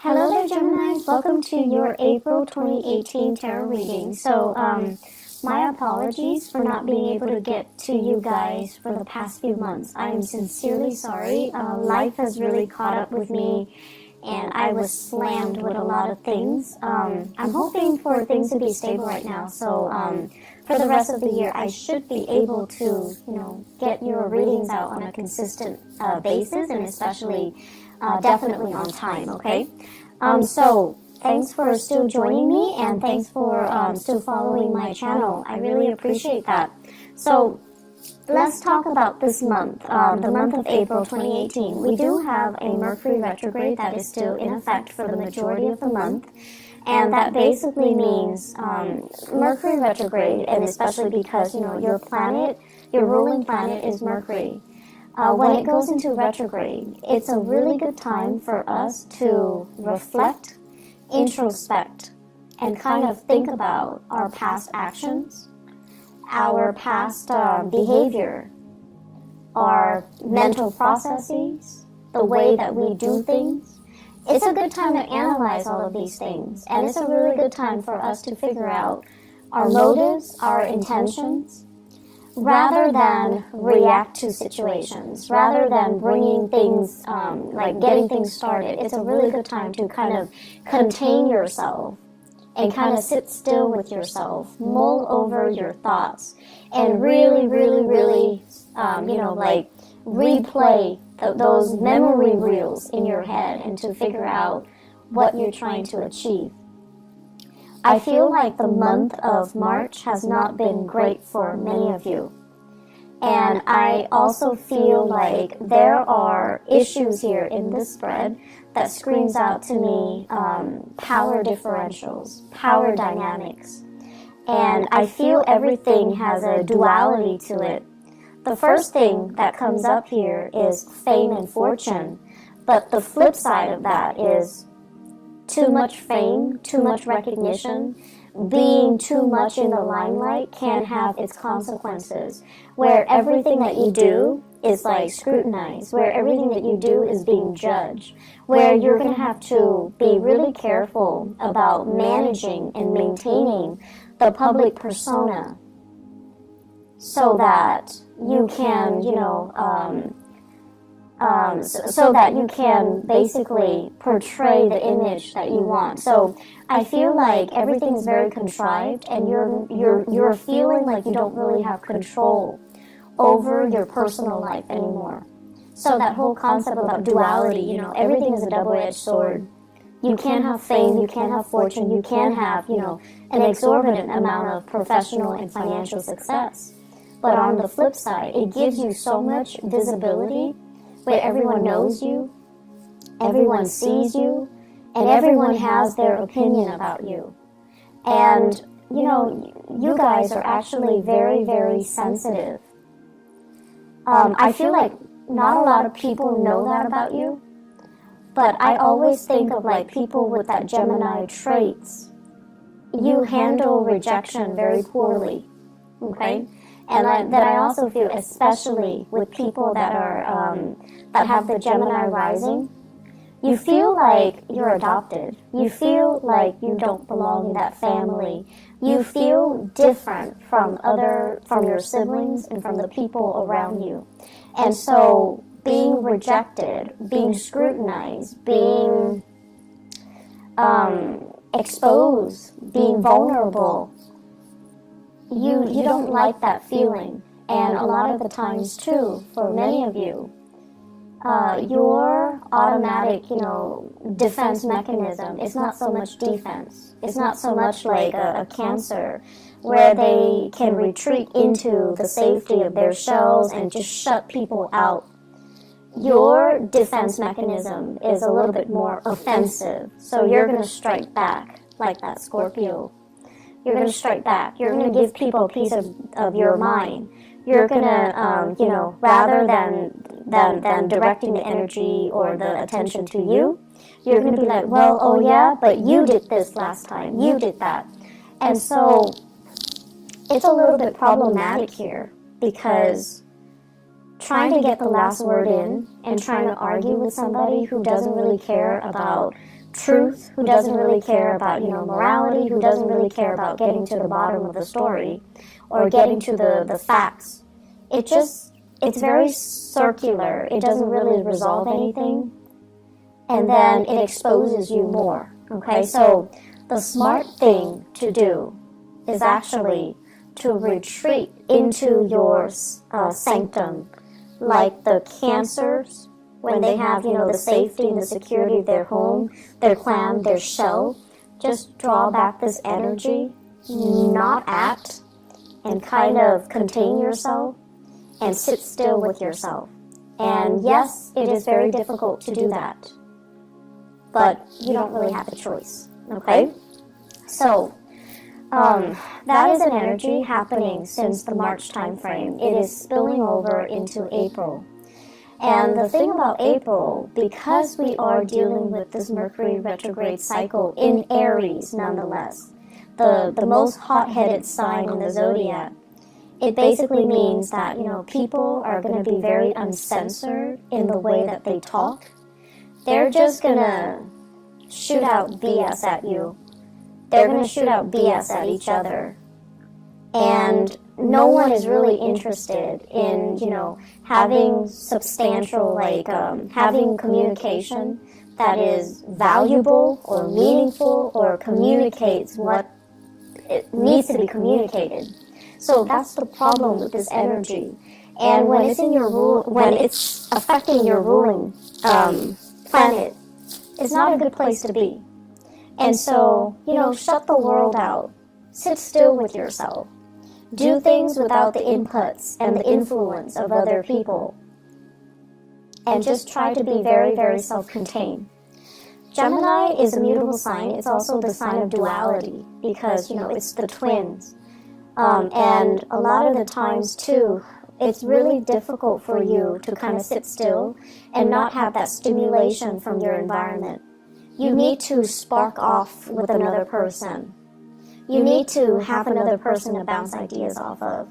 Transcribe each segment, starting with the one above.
Hello there, Geminis. Welcome to your April 2018 tarot reading. My apologies for not being able to get to you guys for the past few months. I am sincerely sorry. Life has really caught up with me, and I was slammed with a lot of things. I'm hoping for things to be stable right now. For the rest of the year, I should be able to, get your readings out on a consistent basis, and especially definitely on time, okay? Thanks for still joining me, and thanks for still following my channel. I really appreciate that. So let's talk about this month, the month of April 2018. We do have a Mercury retrograde that is still in effect for the majority of the month. And that basically means Mercury retrograde, and especially because, your planet, your ruling planet is Mercury. When it goes into retrograde, it's a really good time for us to reflect, introspect, and kind of think about our past actions, our past behavior, our mental processes, the way that we do things. It's a good time to analyze all of these things, and it's a really good time for us to figure out our motives, our intentions, rather than react to situations, rather than bringing things, getting things started. It's a really good time to kind of contain yourself and kind of sit still with yourself, mull over your thoughts, and really, really, really, replay those memory reels in your head and to figure out what you're trying to achieve. I feel like the month of March has not been great for many of you. And I also feel like there are issues here in this spread that screams out to me power differentials, power dynamics. And I feel everything has a duality to it. The first thing that comes up here is fame and fortune. But the flip side of that is too much fame, too much recognition, being too much in the limelight can have its consequences, where everything that you do is scrutinized, where everything that you do is being judged, where you're going to have to be really careful about managing and maintaining the public persona so that you can, so that you can basically portray the image that you want. So I feel like everything's very contrived, and you're feeling like you don't really have control over your personal life anymore. So that whole concept about duality, everything is a double-edged sword. You can't have fame, you can't have fortune, you can't have, an exorbitant amount of professional and financial success. But on the flip side, it gives you so much visibility where everyone knows you, everyone sees you, and everyone has their opinion about you. And, you guys are actually very, very sensitive. I feel like not a lot of people know that about you, but I always think of people with that Gemini traits. You handle rejection very poorly, okay? And I also feel, especially with people that are that have the Gemini rising, you feel like you're adopted. You feel like you don't belong in that family. You feel different from your siblings and from the people around you. And so being rejected, being scrutinized, being exposed, being vulnerable, you don't like that feeling. And a lot of the times too, for many of you, your automatic, defense mechanism is not so much defense. It's not so much like a Cancer where they can retreat into the safety of their shells and just shut people out. Your defense mechanism is a little bit more offensive. So you're going to strike back like that Scorpio. You're going to strike back. You're going to give people a piece of your mind. You're going to, rather than directing the energy or the attention to you, you're going to be like, well, oh yeah, but you did this last time. You did that. And so it's a little bit problematic here because trying to get the last word in and trying to argue with somebody who doesn't really care about truth, who doesn't really care about, morality, who doesn't really care about getting to the bottom of the story or getting to the facts. It's very circular. It doesn't really resolve anything. And then it exposes you more. Okay, so the smart thing to do is actually to retreat into your sanctum, like the Cancers, when they have, the safety and the security of their home, their clan, their shell. Just draw back this energy, not act, and kind of contain yourself and sit still with yourself. And yes, it is very difficult to do that, but you don't really have a choice, okay? So, that is an energy happening since the March time frame. It is spilling over into April. And the thing about April, because we are dealing with this Mercury retrograde cycle in Aries nonetheless, the most hot-headed sign in the zodiac, it basically means that, people are going to be very uncensored in the way that they talk. They're just going to shoot out BS at you. They're going to shoot out BS at each other. And no one is really interested in, having substantial, having communication that is valuable or meaningful or communicates what it needs to be communicated. So that's the problem with this energy. And when it's in your when it's affecting your ruling planet, it's not a good place to be. And so, shut the world out. Sit still with yourself. Do things without the inputs and the influence of other people. And just try to be very, very self-contained. Gemini is a mutable sign. It's also the sign of duality because, it's the twins. And a lot of the times, too, it's really difficult for you to kind of sit still and not have that stimulation from your environment. You need to spark off with another person. You need to have another person to bounce ideas off of.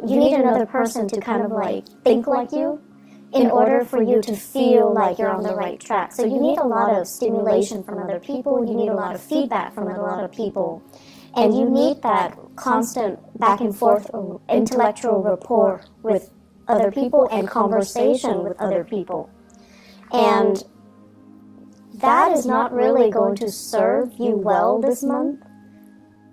You need another person to kind of think like you in order for you to feel like you're on the right track. So you need a lot of stimulation from other people. You need a lot of feedback from a lot of people. And you need that constant back and forth intellectual rapport with other people and conversation with other people. And that is not really going to serve you well this month.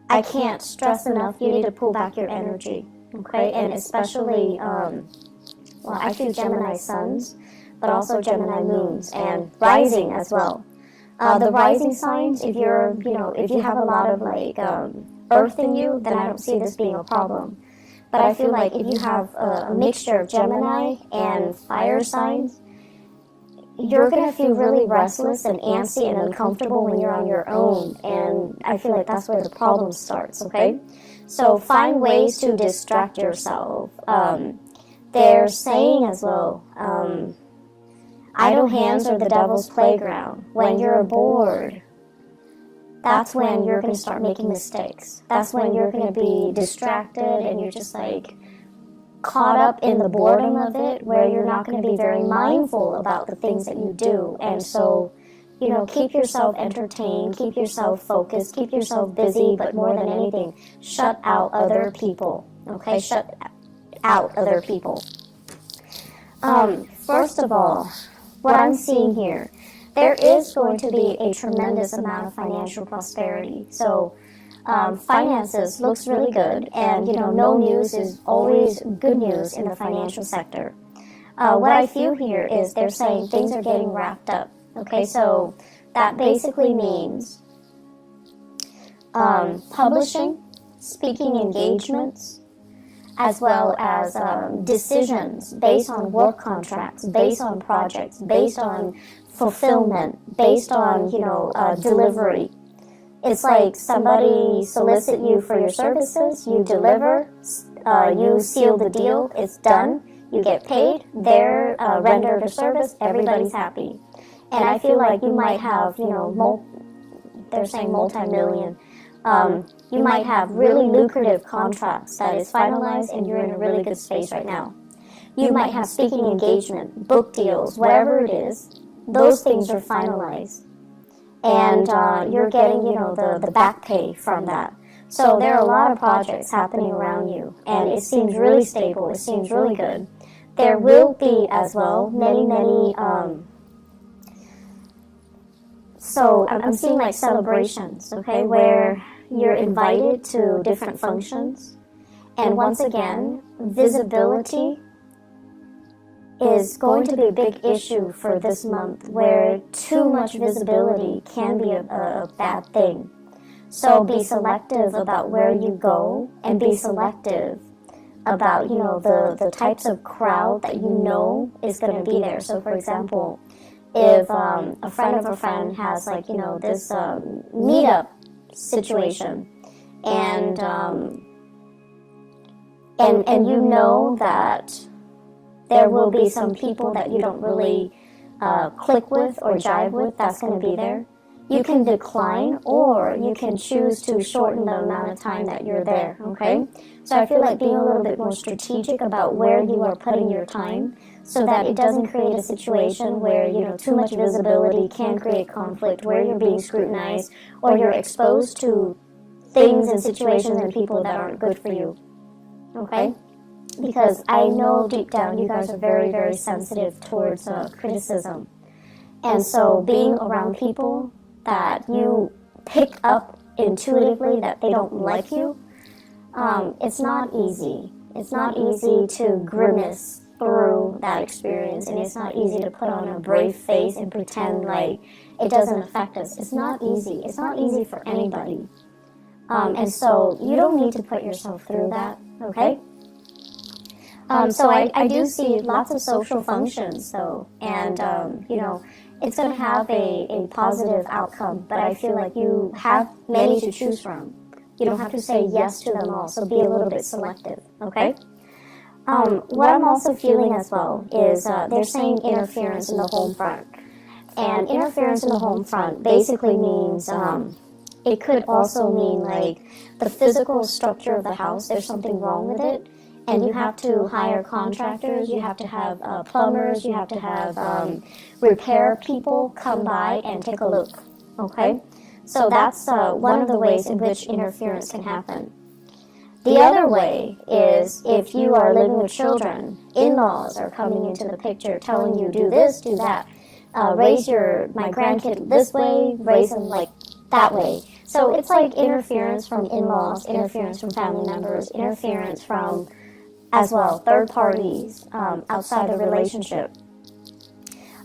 I can't stress enough, you need to pull back your energy, okay? And especially, I feel Gemini suns, but also Gemini moons and rising as well. The rising signs, if you have a lot of earth in you, then I don't see this being a problem. But I feel like if you have a mixture of Gemini and fire signs, you're going to feel really restless and antsy and uncomfortable when you're on your own. And I feel like that's where the problem starts, okay? So find ways to distract yourself. They're saying as well, idle hands are the devil's playground. When you're bored, that's when you're going to start making mistakes. That's when you're going to be distracted and you're just caught up in the boredom of it, where you're not going to be very mindful about the things that you do. And so, keep yourself entertained, keep yourself focused, keep yourself busy, but more than anything, shut out other people, okay? Shut out other people. First of all, what I'm seeing here, there is going to be a tremendous amount of financial prosperity. So, finances looks really good, and no news is always good news in the financial sector. What I feel here is they're saying things are getting wrapped up. Okay, so that basically means publishing, speaking engagements, as well as decisions based on work contracts, based on projects, based on fulfillment, based on delivery. It's like somebody solicit you for your services, you deliver, you seal the deal, it's done, you get paid, they're rendered a service, everybody's happy. And I feel like you might have, they're saying multi-million, you might have really lucrative contracts that is finalized and you're in a really good space right now. You might have speaking engagement, book deals, whatever it is. Those things are finalized. And you're getting, the back pay from that. So there are a lot of projects happening around you, and it seems really stable. It seems really good. There will be as well many, so I'm seeing like celebrations, okay, where you're invited to different functions. And once again, visibility is going to be a big issue for this month, where too much visibility can be a bad thing. So be selective about where you go, and be selective about, the types of crowd that you know is going to be there. So for example, if a friend of a friend has like, this meetup situation, and you know that there will be some people that you don't really click with or jive with, that's going to be there. You can decline, or you can choose to shorten the amount of time that you're there, okay? So I feel like being a little bit more strategic about where you are putting your time, so that it doesn't create a situation where, too much visibility can create conflict, where you're being scrutinized, or you're exposed to things and situations and people that aren't good for you, okay? Because I know deep down you guys are very, very sensitive towards criticism. And so being around people that you pick up intuitively that they don't like you, it's not easy. It's not easy to grimace through that experience, and it's not easy to put on a brave face and pretend like it doesn't affect us. It's not easy. It's not easy for anybody. And so you don't need to put yourself through that, okay? So I do see lots of social functions, though, and, it's going to have a positive outcome, but I feel like you have many to choose from. You don't have to say yes to them all, so be a little bit selective, okay? What I'm also feeling as well is they're saying interference in the home front. And interference in the home front basically means, it could also mean like the physical structure of the house, there's something wrong with it. And you have to hire contractors, you have to have plumbers, you have to have repair people come by and take a look, okay? So that's one of the ways in which interference can happen. The other way is if you are living with children, in-laws are coming into the picture telling you do this, do that, raise my grandkid this way, raise them like that way. So it's like interference from in-laws, interference from family members, interference from as well, third parties outside the relationship.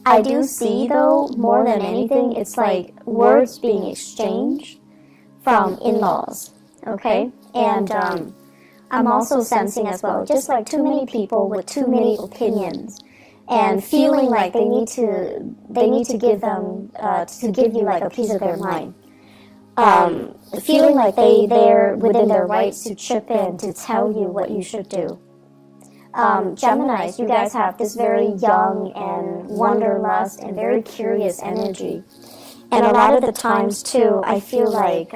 I do see, though, more than anything, it's like words being exchanged from in-laws, okay? And I'm also sensing as well, just like too many people with too many opinions, and feeling like they need to give you like a piece of their mind. Feeling like they're within their rights to chip in to tell you what you should do. Geminis, you guys have this very young and wanderlust and very curious energy. And a lot of the times, too, I feel like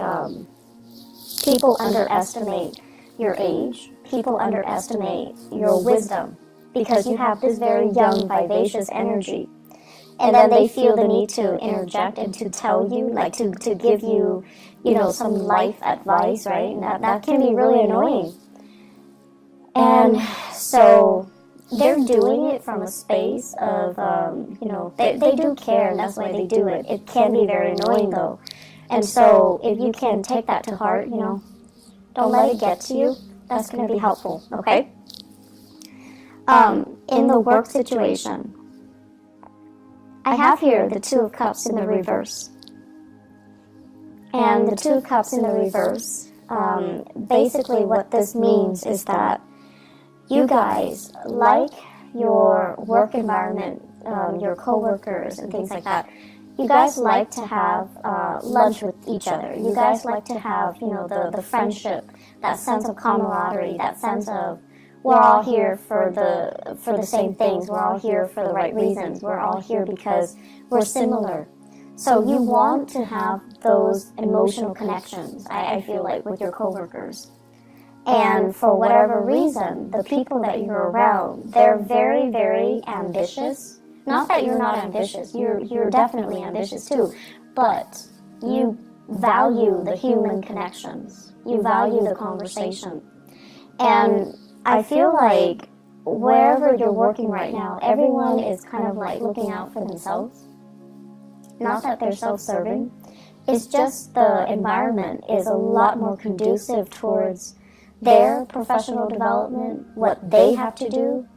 people underestimate your age. People underestimate your wisdom because you have this very young, vivacious energy. And then they feel the need to interject and to tell you, like to give you, some life advice, right? And that can be really annoying. And so they're doing it from a space of, they do care, and that's why they do it. It can be very annoying, though. And so if you can take that to heart, don't let it get to you. That's going to be helpful, okay? In the work situation, I have here the Two of Cups in the reverse. And the Two of Cups in the reverse, basically what this means is that you guys like your work environment, your coworkers and things like that. You guys like to have lunch with each other. You guys like to have, the friendship, that sense of camaraderie, that sense of we're all here for the same things. We're all here for the right reasons. We're all here because we're similar. So you want to have those emotional connections, I feel like, with your coworkers. And for whatever reason, the people that you're around, they're very, very ambitious. Not that you're not ambitious, you're definitely ambitious too, but you value the human connections. You value the conversation. And I feel like wherever you're working right now, everyone is kind of like looking out for themselves. Not that they're self-serving. It's just the environment is a lot more conducive towards their professional development, what they have to do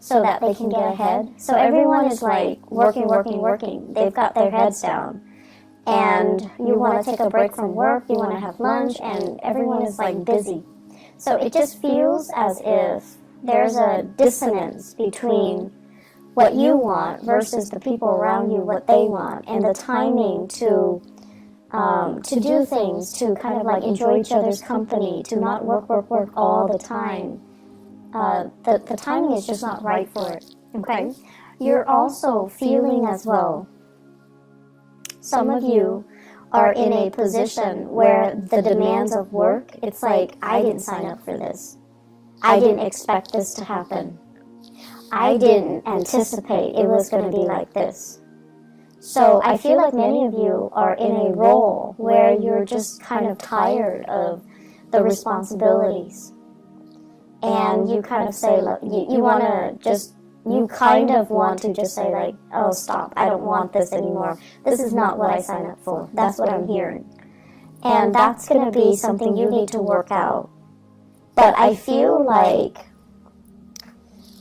so that they can get ahead. So everyone is like working. They've got their heads down. And you want to take a break from work, you want to have lunch, and everyone is like busy. So it just feels as if there's a dissonance between what you want versus the people around you, what they want, and the timing to do things, to kind of like enjoy each other's company, to not work all the time. The timing is just not right for it, okay? You're also feeling as well, some of you are in a position where the demands of work, it's like, I didn't sign up for this. I didn't expect this to happen. I didn't anticipate it was going to be like this. So I feel like many of you are in a role where you're just kind of tired of the responsibilities. And you kind of say, look, you kind of want to just say like, oh, stop, I don't want this anymore. This is not what I signed up for. That's what I'm hearing. And that's going to be something you need to work out. But I feel like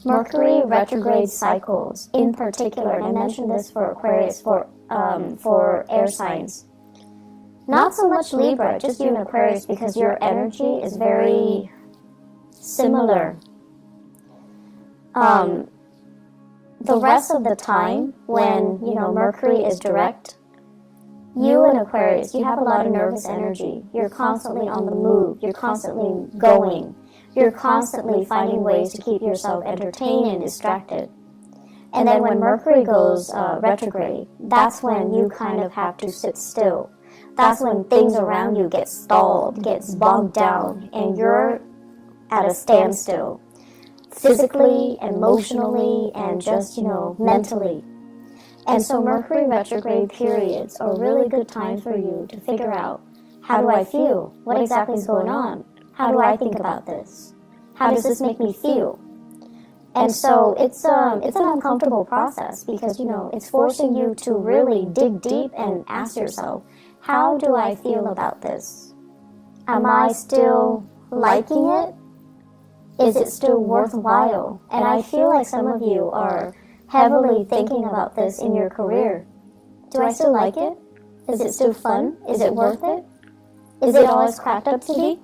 Mercury retrograde cycles in particular, and I mentioned this for Aquarius, for air signs. Not so much Libra, just you and Aquarius, because your energy is very similar. The rest of the time, when, Mercury is direct, you and Aquarius, you have a lot of nervous energy. You're constantly on the move. You're constantly going. You're constantly finding ways to keep yourself entertained and distracted. And then when Mercury goes retrograde, that's when you kind of have to sit still. That's when things around you get stalled, gets bogged down, and you're at a standstill. Physically, emotionally, and just, mentally. And so Mercury retrograde periods are really good times for you to figure out, how do I feel? What exactly is going on? How do I think about this? How does this make me feel? And so it's an uncomfortable process because, it's forcing you to really dig deep and ask yourself, how do I feel about this? Am I still liking it? Is it still worthwhile? And I feel like some of you are heavily thinking about this in your career. Do I still like it? Is it still fun? Is it worth it? Is it all it's cracked up to be?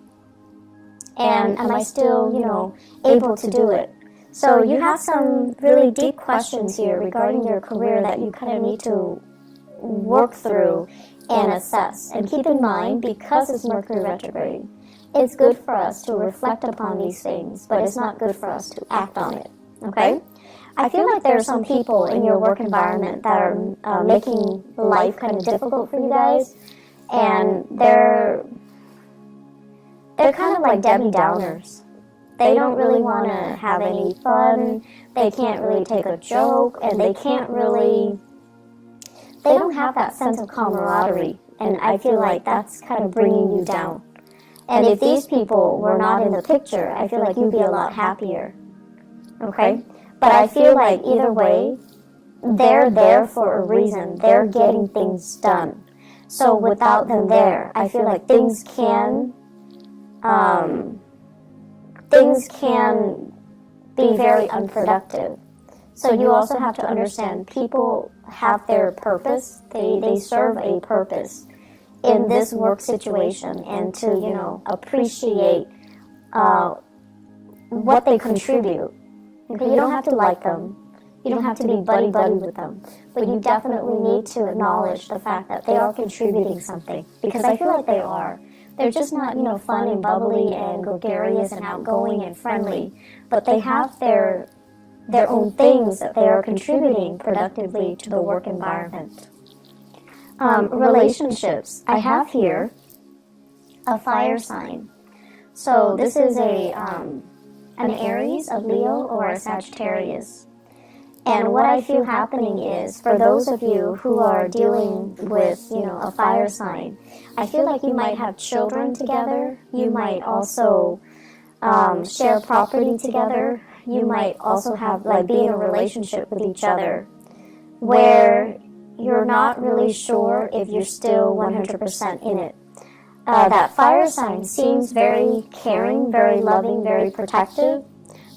And am I still, able to do it? So you have some really deep questions here regarding your career that you kind of need to work through and assess. And keep in mind, because it's Mercury retrograde, it's good for us to reflect upon these things, but it's not good for us to act on it, okay? I feel like there are some people in your work environment that are making life kind of difficult for you guys, and they're kind of like Debbie Downers. They don't really want to have any fun, they can't really take a joke, and they don't have that sense of camaraderie, and I feel like that's kind of bringing you down. And if these people were not in the picture, I feel like you'd be a lot happier, okay? But I feel like either way, they're there for a reason. They're getting things done. So without them there, I feel like things can be very unproductive. So you also have to understand people have their purpose. They serve a purpose in this work situation, and to, appreciate what they contribute. Okay, you don't have to like them. You don't have to be buddy-buddy with them. But you definitely need to acknowledge the fact that they are contributing something. Because I feel like they are. They're just not, fun and bubbly and gregarious and outgoing and friendly. But they have their own things that they are contributing productively to the work environment. Relationships. I have here a fire sign So this is an Aries, a Leo, or a Sagittarius. And what I feel happening is, for those of you who are dealing with, a fire sign, I feel like you might have children together. You might also share property together. You might also have, be in a relationship with each other where you're not really sure if you're still 100% in it. That fire sign seems very caring, very loving, very protective,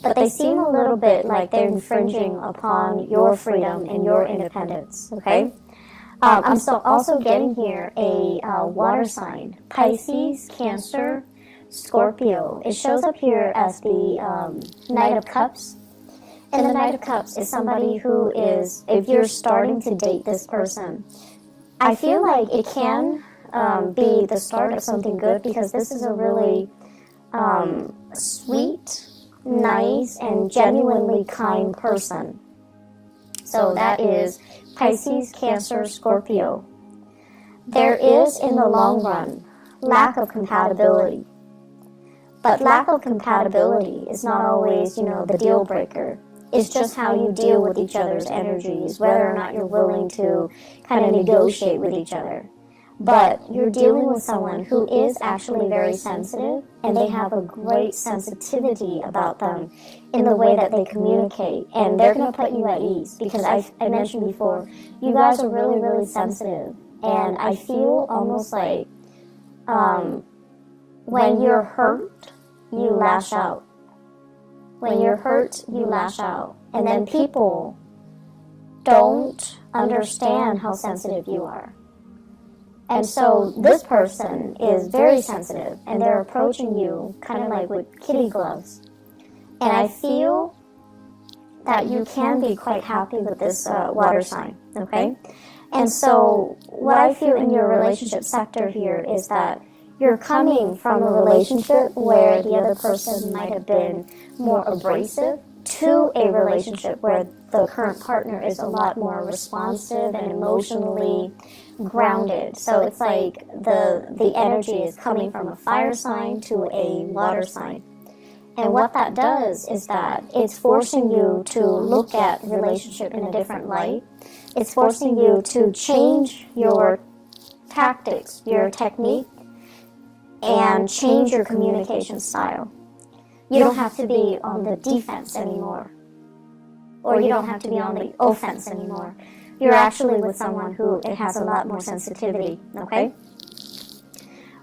but they seem a little bit like they're infringing upon your freedom and your independence, okay? I'm also getting here a water sign, Pisces, Cancer, Scorpio. It shows up here as the Knight of Cups. And the Knight of Cups is somebody who is, if you're starting to date this person, I feel like it can be the start of something good, because this is a really sweet, nice, and genuinely kind person. So that is Pisces, Cancer, Scorpio. There is, in the long run, lack of compatibility. But lack of compatibility is not always, the deal breaker. It's just how you deal with each other's energies, whether or not you're willing to kind of negotiate with each other. But you're dealing with someone who is actually very sensitive, and they have a great sensitivity about them in the way that they communicate, and they're going to put you at ease, because I mentioned before, you guys are really, really sensitive, and I feel almost like when you're hurt, you lash out. When you're hurt, you lash out, and then people don't understand how sensitive you are. And so this person is very sensitive, and they're approaching you kind of like with kitty gloves. And I feel that you can be quite happy with this water sign, okay? And so what I feel in your relationship sector here is that you're coming from a relationship where the other person might have been more abrasive to a relationship where the current partner is a lot more responsive and emotionally grounded. So it's like the energy is coming from a fire sign to a water sign. And what that does is that it's forcing you to look at relationship in a different light. It's forcing you to change your tactics, your technique, and change your communication style. You don't have to be on the defense anymore, or you don't have to be on the offense anymore. You're actually with someone who it has a lot more sensitivity, okay?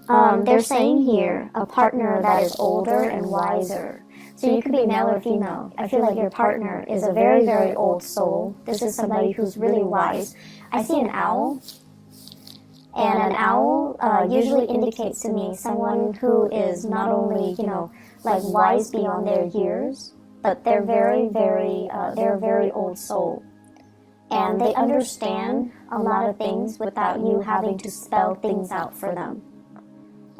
They're saying here a partner that is older and wiser. So you could be male or female. I feel like your partner is a very, very old soul. This is somebody who's really wise. I see an owl. And an owl usually indicates to me someone who is not only, wise beyond their years, but they're they're a very old soul. And they understand a lot of things without you having to spell things out for them.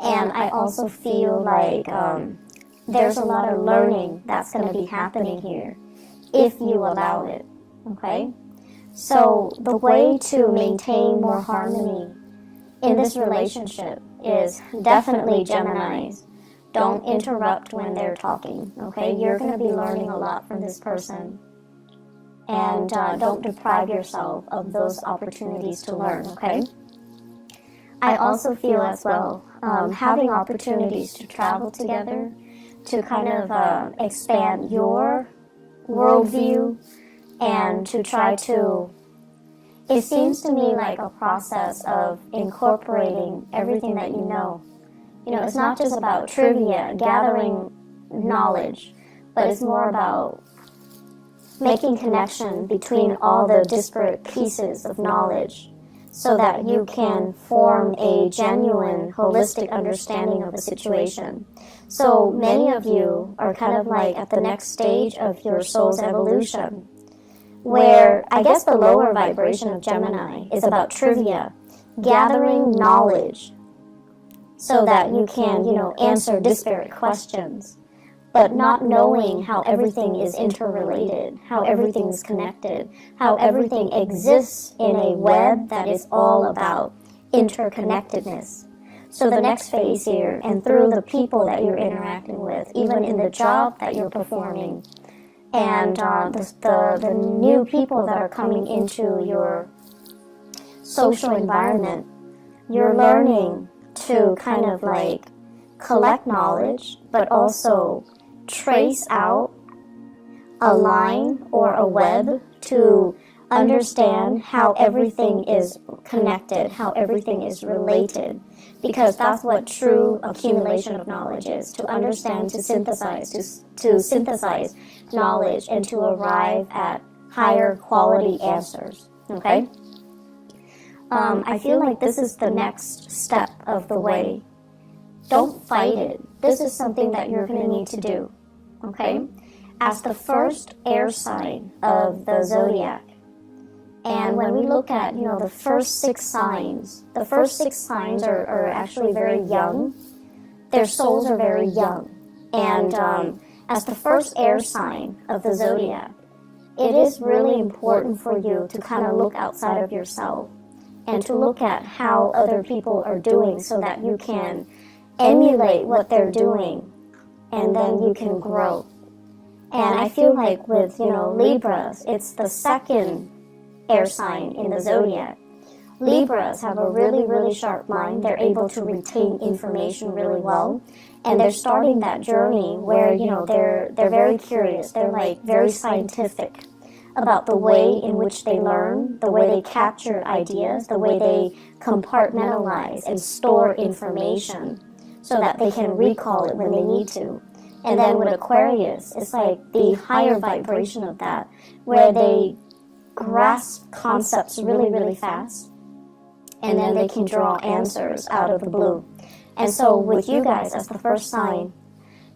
And I also feel like there's a lot of learning that's going to be happening here if you allow it, okay? So the way to maintain more harmony in this relationship is definitely Geminis. Don't interrupt when they're talking, okay? You're going to be learning a lot from this person. And don't deprive yourself of those opportunities to learn, okay? I also feel as well, having opportunities to travel together, to kind of expand your worldview, and to try to, it seems to me like a process of incorporating everything that you know. It's not just about trivia, gathering knowledge, but it's more about making connection between all the disparate pieces of knowledge so that you can form a genuine, holistic understanding of the situation. So many of you are kind of like at the next stage of your soul's evolution, where I guess the lower vibration of Gemini is about trivia, gathering knowledge so that you can, answer disparate questions, but not knowing how everything is interrelated, how everything is connected, how everything exists in a web that is all about interconnectedness. So the next phase here, and through the people that you're interacting with, even in the job that you're performing, and the new people that are coming into your social environment, you're learning to kind of like collect knowledge, but also trace out a line or a web to understand how everything is connected, how everything is related, because that's what true accumulation of knowledge is, to understand, to synthesize knowledge and to arrive at higher quality answers, okay? I feel like this is the next step of the way. Don't fight it. This is something that you're going to need to do, okay? As the first air sign of the zodiac, and when we look at, the first 6 signs, are actually very young. Their souls are very young. And as the first air sign of the zodiac, it is really important for you to kind of look outside of yourself and to look at how other people are doing so that you can emulate what they're doing, and then you can grow. And I feel like with, Libras, it's the second air sign in the zodiac. Libras have a really, really sharp mind. They're able to retain information really well. And they're starting that journey where, they're very curious. They're like very scientific about the way in which they learn, the way they capture ideas, the way they compartmentalize and store information so that they can recall it when they need to. And then with Aquarius, it's like the higher vibration of that, where they grasp concepts really, really fast, and then they can draw answers out of the blue. And so with you guys as the first sign,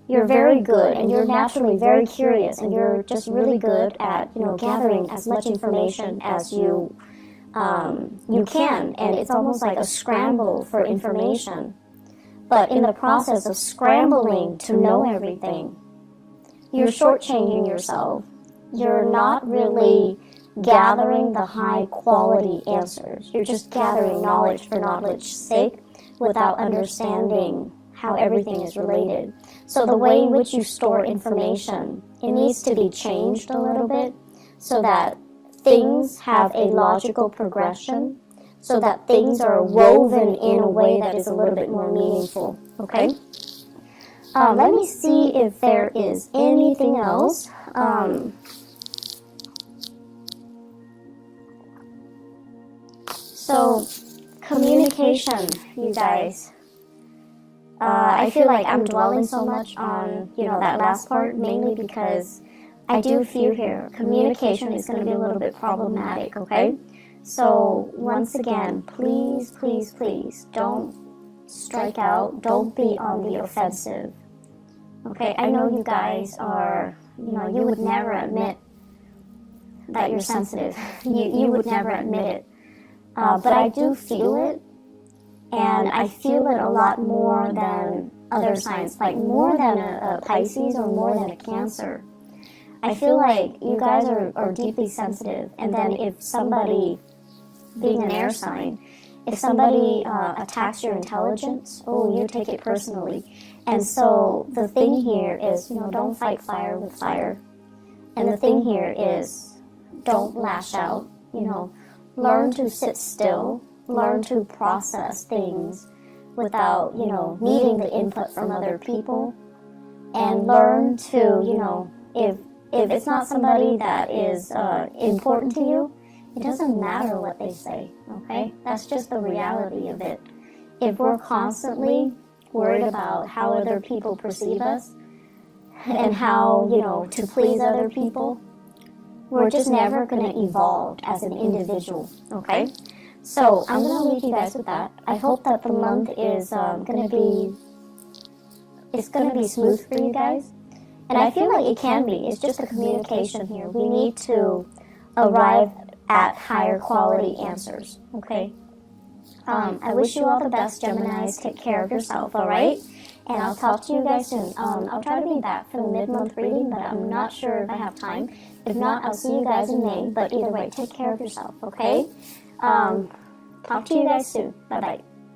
you're very good, and you're naturally very curious, and you're just really good at, gathering as much information as you can, and it's almost like a scramble for information. But in the process of scrambling to know everything, you're shortchanging yourself. You're not really gathering the high quality answers. You're just gathering knowledge for knowledge's sake without understanding how everything is related. So the way in which you store information, it needs to be changed a little bit so that things have a logical progression, so that things are woven in a way that is a little bit more meaningful, okay? Let me see if there is anything else. So, communication, you guys. I feel like I'm dwelling so much on, that last part, mainly because I do feel here communication is going to be a little bit problematic, okay? So, once again, please, please, please, don't strike out. Don't be on the offensive, okay? I know you guys are, you would never admit that you're sensitive. You would never admit it. But I do feel it, and I feel it a lot more than other signs, like more than a Pisces or more than a Cancer. I feel like you guys are deeply sensitive, and then if somebody, being an air sign, if somebody attacks your intelligence, you take it personally. And so the thing here is, don't fight fire with fire. And the thing here is, don't lash out, learn to sit still, learn to process things without, needing the input from other people, and learn to, if it's not somebody that is important to you, it doesn't matter what they say, okay? That's just the reality of it. If we're constantly worried about how other people perceive us and how, to please other people, we're just never going to evolve as an individual, okay? So I'm going to leave you guys with that. I hope that the month is going to be smooth for you guys. And I feel like it can be. It's just a communication here. We need to arrive at higher quality answers, okay? I wish you all the best, Geminis. Take care of yourself, all right? And I'll talk to you guys soon. I'll try to be back for the mid-month reading, but I'm not sure if I have time. If not, I'll see you guys in May. But either way, take care of yourself, okay? Talk to you guys soon. Bye-bye.